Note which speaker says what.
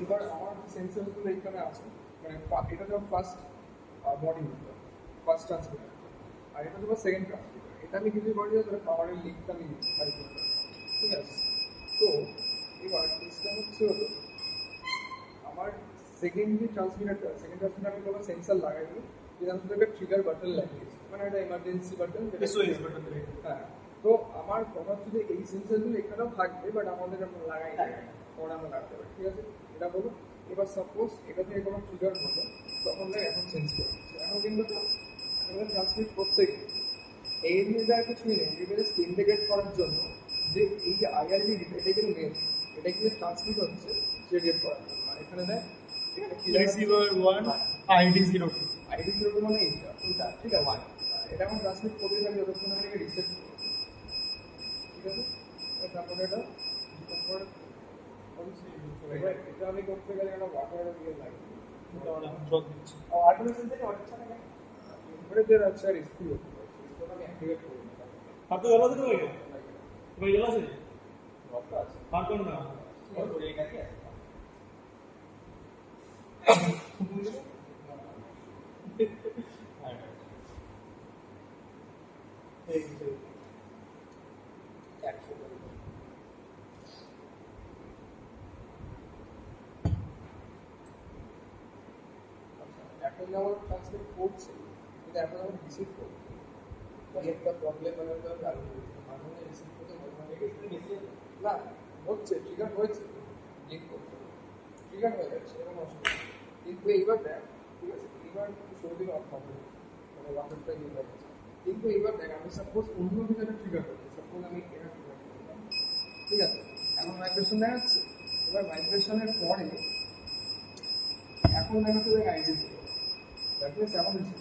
Speaker 1: এবার আমার সেন্সরগুলো এখানে আছে, মানে এটা হচ্ছে ফার্স্ট মডিউল, ফার্স্ট ট্রান্সমিটার, আর এটা হচ্ছে সেকেন্ড ট্রান্সমিটার। এটা আমি কিছু করি না, পাওয়ারের লিঙ্কটা আমি ফাইল করতে পারি, ঠিক আছে? তো এবার সিস্টেম হচ্ছে হলো আমার সেকেন্ড ট্রান্সমিটার আমি কোনো সেন্সার লাগাই দিই, যেটা হচ্ছে একটা ট্রিগার বাটন লাগিয়েছি, মানে একটা এমার্জেন্সি বাটন, হ্যাঁ। তো আমার কথা হচ্ছে যে এই সেন্সারগুলো এখানেও থাকবে, বাট আমাদের আমরা লাগাই পরে আমরা লাগাতে পারি, ঠিক আছে? এটা বলো। এবার সাপোজ এটা থেকে কোনো ট্রিগার হলো, তখন এখন চেঞ্জ করে এখন কিন্তু ট্রান্সমিট করছে। এই এরিয়াটা কিছুই নেই, এটাকে জাস্ট ইন্টিগ্রেট করার জন্য যে এই যে আইআরবি এটা কিন্তু মেন, এটা কিন্তু ট্রান্সমিট হচ্ছে রেডিয়েট করার জন্য। আর এখানে দেখ
Speaker 2: রিসিভার 1 আইডি 02
Speaker 1: আইডি 02 মানে এইটা, ঠিক আছে? এটা এখন ট্রান্সমিট করতে থাকবে যতক্ষণ আমি এটাকে রিসেট করব, ঠিক আছে? তারপরে এটা এটা আমি করতে গেলে একটা ওয়াটার দিয়ে লাগবে, অটোমেশন থেকে অনেক ছাড়া না এবারে যে আছে আর স্কুল আমি অ্যাক্টিভেট করব।
Speaker 2: আপনি গেল তো ভাই ভাই গেল আছে আর কোন না
Speaker 1: করে এখানে আছে এখন আমার ট্রান্সলেট করছে, কিন্তু এখন আমার রিসিভ করছে, একটা প্রবলেম মানে মাঝে রিসিভ করতে না হচ্ছে, ট্রিগার হয়েছে, ক্লিক করছে, ট্রিগার হয়ে যাচ্ছে, এরকম অসুবিধা। কিন্তু এইবার দেখ, ঠিক আছে, এইবার সৌদির অফ হবে, মানে ওয়াটারটা ইয়ে হয়ে গেছে। কিন্তু এইবার দেখ, আমি সাপোজ অন্য কিছু একটা ট্রিগার করছি, সাপোজ আমি এটা ট্রিগার করলাম, ঠিক আছে? এখন ভাইব্রেশন দেখাচ্ছে, এবার ভাইব্রেশনের পরে এখন দেখাচ্ছে যে আইডি ছিল, দ্যাট মিনস এখন রিসিভ